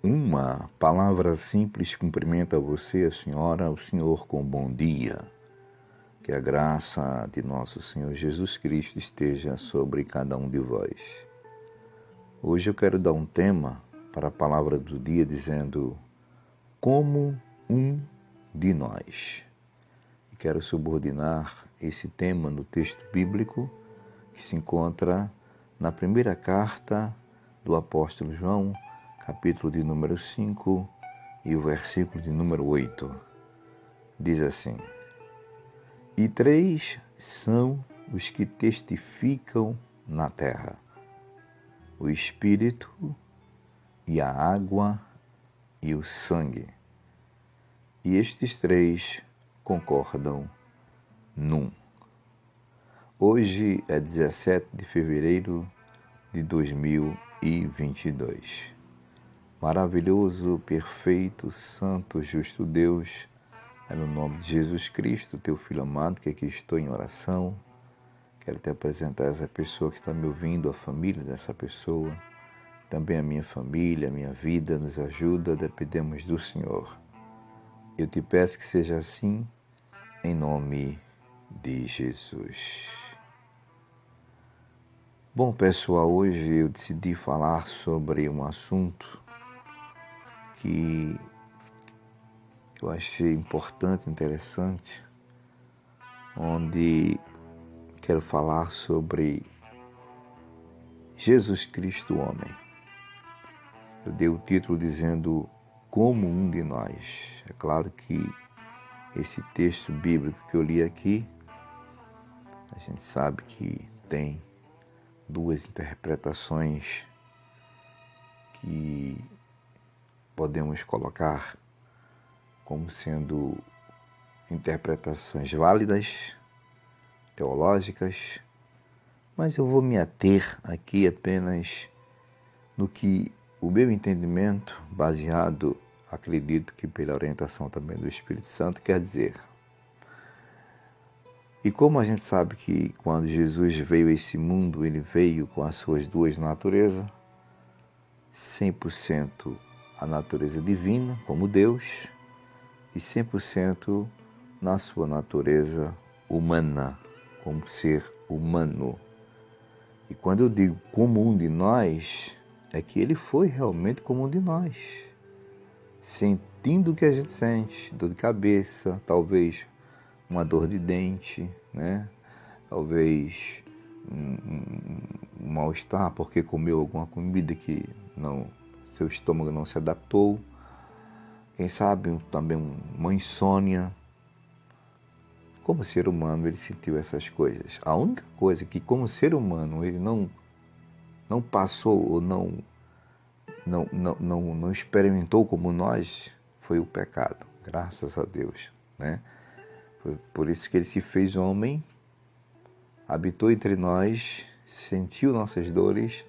Uma palavra simples cumprimenta você, a senhora, o senhor com bom dia. Que a graça de nosso Senhor Jesus Cristo esteja sobre cada um de vós. Hoje eu quero dar um tema para a palavra do dia dizendo como um de nós. E quero subordinar esse tema no texto bíblico que se encontra na primeira carta do apóstolo João, capítulo de número 5 e o versículo de número 8. Diz assim: E 3 são os que testificam na terra: o Espírito e a água e o sangue. E estes 3 concordam num. Hoje é 17 de fevereiro de 2022. Maravilhoso, perfeito, santo, justo Deus, é no nome de Jesus Cristo, teu Filho amado, que aqui estou em oração. Quero te apresentar essa pessoa que está me ouvindo, a família dessa pessoa, também a minha família, a minha vida, nos ajuda, dependemos do Senhor. Eu te peço que seja assim, em nome de Jesus. Bom, pessoal, hoje eu decidi falar sobre um assunto que eu achei importante, interessante, onde quero falar sobre Jesus Cristo, homem. Eu dei o título dizendo como um de nós. É claro que esse texto bíblico que eu li aqui, a gente sabe que tem 2 interpretações que podemos colocar como sendo interpretações válidas, teológicas, mas eu vou me ater aqui apenas no que o meu entendimento, baseado, acredito que pela orientação também do Espírito Santo, quer dizer. E como a gente sabe que quando Jesus veio a esse mundo, ele veio com as suas 2 naturezas, 100% a natureza divina, como Deus, e 100% na sua natureza humana, como ser humano. E quando eu digo como um de nós, é que ele foi realmente como um de nós, sentindo o que a gente sente, dor de cabeça, talvez uma dor de dente, né? Talvez um mal-estar porque comeu alguma comida que seu estômago não se adaptou. Quem sabe também uma insônia. Como ser humano ele sentiu essas coisas. A única coisa que como ser humano ele não passou ou não experimentou como nós foi o pecado, graças a Deus, né? Foi por isso que ele se fez homem, habitou entre nós, sentiu nossas dores,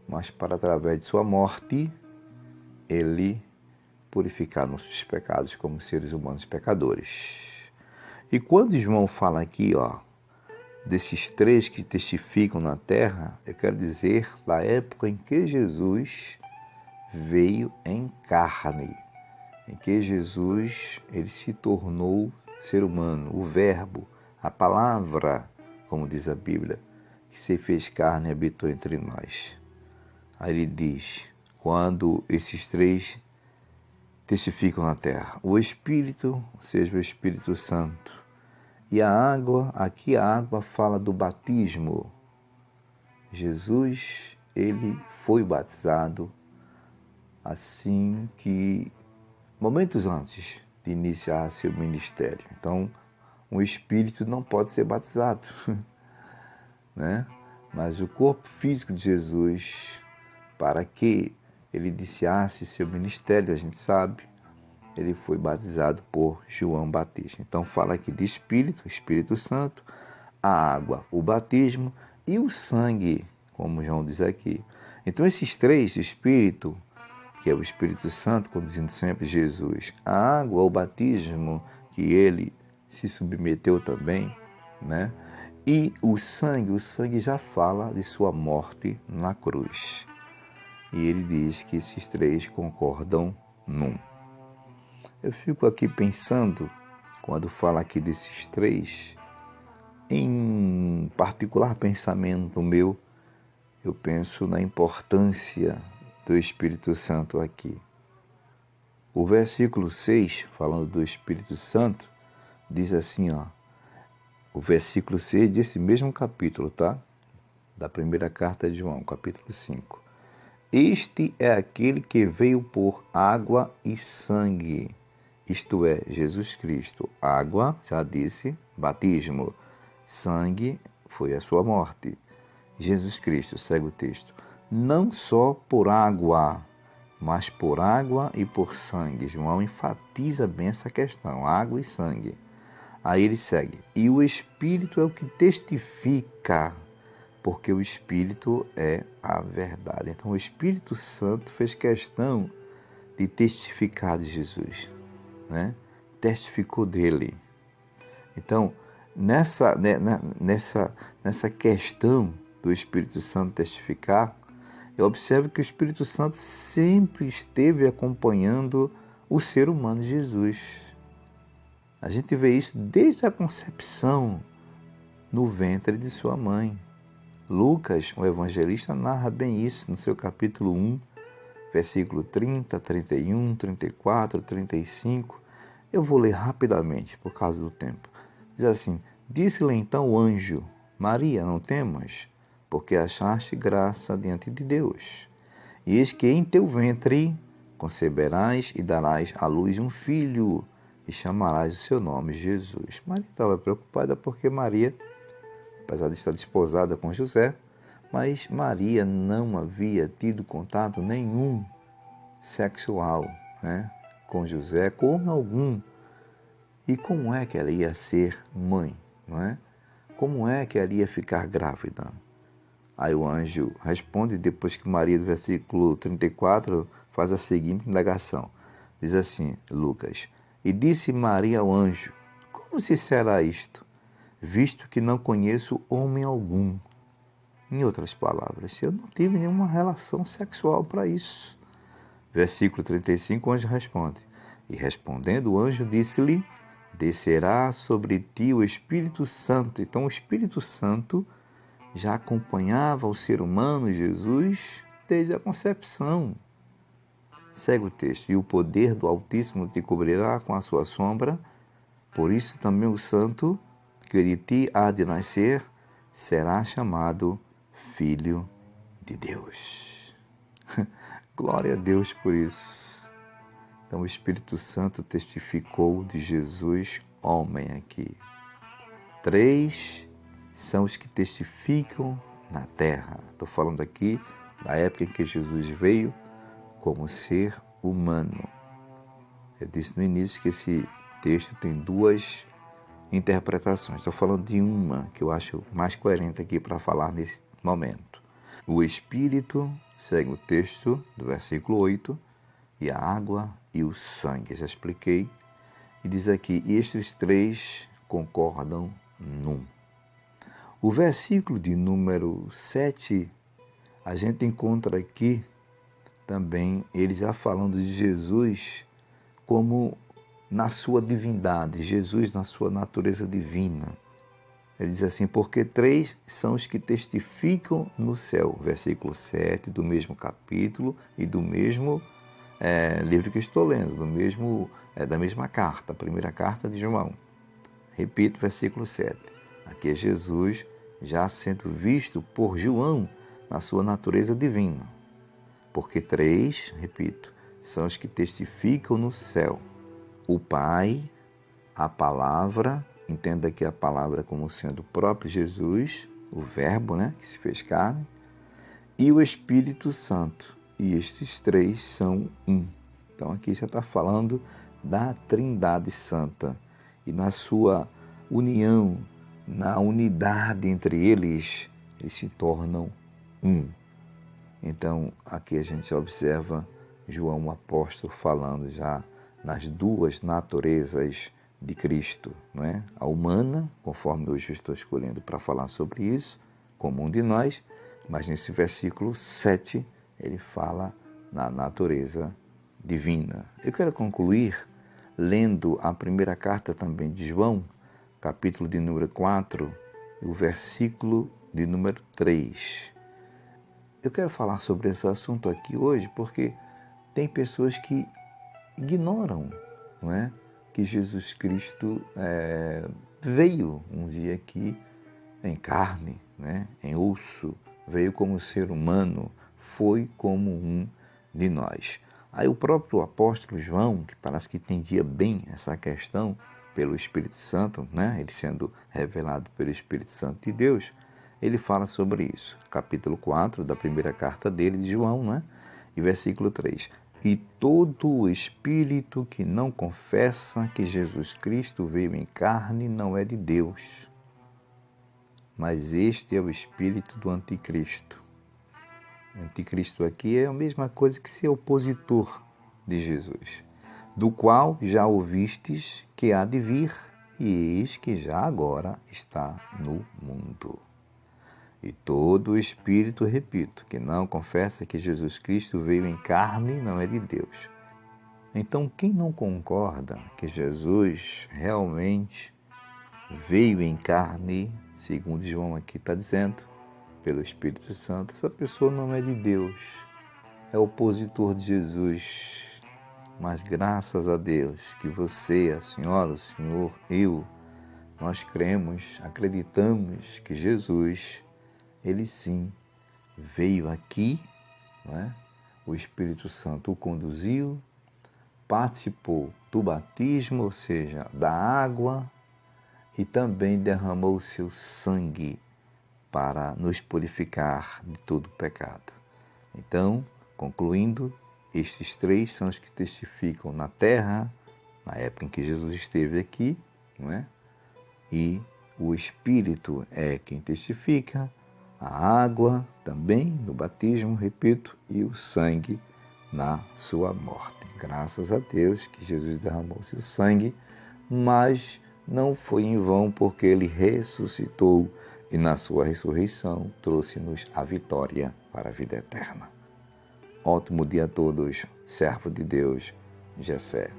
mas para através de sua morte ele purificar nossos pecados como seres humanos pecadores. E quando João fala aqui, desses 3 que testificam na terra, eu quero dizer da época em que Jesus veio em carne, em que Jesus ele se tornou ser humano, o verbo, a palavra, como diz a Bíblia, que se fez carne e habitou entre nós. Aí ele diz, quando esses 3 testificam na terra, o Espírito, ou seja, o Espírito Santo, e a água, aqui a água fala do batismo. Jesus, ele foi batizado assim que, momentos antes de iniciar seu ministério. Então, o Espírito não pode ser batizado, né? Mas o corpo físico de Jesus, para que ele iniciasse seu ministério, a gente sabe, ele foi batizado por João Batista. Então fala aqui de Espírito, Espírito Santo, a água, o batismo e o sangue, como João diz aqui. Então esses 3, Espírito, que é o Espírito Santo, conduzindo sempre Jesus, a água, o batismo, que ele se submeteu também, né? E o sangue já fala de sua morte na cruz. e ele diz que esses três concordam num. Eu fico aqui pensando, quando fala aqui desses três, em particular pensamento meu, eu penso na importância do Espírito Santo aqui. O versículo 6, falando do Espírito Santo, diz assim, ó, o versículo 6 desse mesmo capítulo, tá? Da primeira carta de João, capítulo 5. Este é aquele que veio por água e sangue, isto é, Jesus Cristo. Água, já disse, batismo. Sangue foi a sua morte. Jesus Cristo, segue o texto. Não só por água, mas por água e por sangue. João enfatiza bem essa questão, água e sangue. Aí ele segue. E o Espírito é o que testifica, porque o Espírito é a verdade. Então o Espírito Santo fez questão de testificar de Jesus, né? Testificou dele. Então, nessa questão do Espírito Santo testificar, eu observo que o Espírito Santo sempre esteve acompanhando o ser humano Jesus. A gente vê isso desde a concepção no ventre de sua mãe. Lucas, o evangelista, narra bem isso no seu capítulo 1, versículo 30, 31, 34, 35. Eu vou ler rapidamente, por causa do tempo. Diz assim, disse-lhe então o anjo, Maria, não temas, porque achaste graça diante de Deus. E eis que em teu ventre conceberás e darás à luz um filho, e chamarás o seu nome Jesus. Maria estava preocupada porque Maria, apesar de estar desposada com José, mas Maria não havia tido contato nenhum sexual, né, com José, como algum. E como é que ela ia ser mãe, não é? Como é que ela ia ficar grávida? Aí o anjo responde, depois que Maria, do versículo 34, faz a seguinte indagação. Diz assim, Lucas, e disse Maria ao anjo, como se será isto, visto que não conheço homem algum? Em outras palavras, eu não tive nenhuma relação sexual para isso. Versículo 35, o anjo responde, e respondendo o anjo disse-lhe, descerá sobre ti o Espírito Santo. Então o Espírito Santo já acompanhava o ser humano, Jesus, desde a concepção. Segue o texto. E o poder do Altíssimo te cobrirá com a sua sombra, por isso também o santo que de ti há de nascer será chamado Filho de Deus. Glória a Deus por isso. Então o Espírito Santo testificou de Jesus, homem aqui. 3 são os que testificam na terra. Estou falando aqui da época em que Jesus veio como ser humano. Eu disse no início que esse texto tem 2 interpretações. Estou falando de uma que eu acho mais coerente aqui para falar nesse momento. O Espírito, segue o texto do versículo 8, e a água e o sangue. Já expliquei. E diz aqui, e estes 3 concordam num. O versículo de número 7, a gente encontra aqui também ele já falando de Jesus como na sua divindade, Jesus na sua natureza divina. Ele diz assim, porque 3 são os que testificam no céu. Versículo 7 do mesmo capítulo e do mesmo livro que estou lendo, da mesma carta, a primeira carta de João. Repito, versículo 7. Aqui é Jesus já sendo visto por João na sua natureza divina. Porque 3, repito, são os que testificam no céu. O Pai, a Palavra, entenda aqui a Palavra como sendo o próprio Jesus, o Verbo, né, que se fez carne, e o Espírito Santo. E estes 3 são um. Então aqui já está falando da Trindade Santa. E na sua união, na unidade entre eles, eles se tornam um. Então aqui a gente observa João o apóstolo falando já nas 2 naturezas de Cristo, não é? A humana, conforme hoje eu estou escolhendo para falar sobre isso, como um de nós, mas nesse versículo 7, ele fala na natureza divina. Eu quero concluir lendo a primeira carta também de João, capítulo de número 4, o versículo de número 3. Eu quero falar sobre esse assunto aqui hoje porque tem pessoas que ignoram, não é? Que Jesus Cristo veio um dia aqui em carne, né? Em osso, veio como ser humano, foi como um de nós. Aí o próprio apóstolo João, que parece que entendia bem essa questão pelo Espírito Santo, né? Ele sendo revelado pelo Espírito Santo de Deus, ele fala sobre isso. Capítulo 4 da primeira carta dele, de João, né? E versículo 3. E todo o espírito que não confessa que Jesus Cristo veio em carne não é de Deus, mas este é o espírito do anticristo. Anticristo aqui é a mesma coisa que ser opositor de Jesus, do qual já ouvistes que há de vir, e eis que já agora está no mundo. E todo o espírito, repito, que não confessa que Jesus Cristo veio em carne não é de Deus. Então, quem não concorda que Jesus realmente veio em carne, segundo João aqui está dizendo, pelo Espírito Santo, essa pessoa não é de Deus, é opositor de Jesus. Mas graças a Deus que você, a senhora, o senhor, eu, nós cremos, acreditamos que Jesus, ele sim veio aqui, não é? O Espírito Santo o conduziu, participou do batismo, ou seja, da água, e também derramou o seu sangue para nos purificar de todo pecado. Então, concluindo, estes três são os que testificam na terra, na época em que Jesus esteve aqui, não é? E o Espírito é quem testifica, a água também no batismo, repito, e o sangue na sua morte. Graças a Deus que Jesus derramou seu sangue, mas não foi em vão, porque ele ressuscitou e na sua ressurreição trouxe-nos a vitória para a vida eterna. Ótimo dia a todos, servo de Deus, Jessé.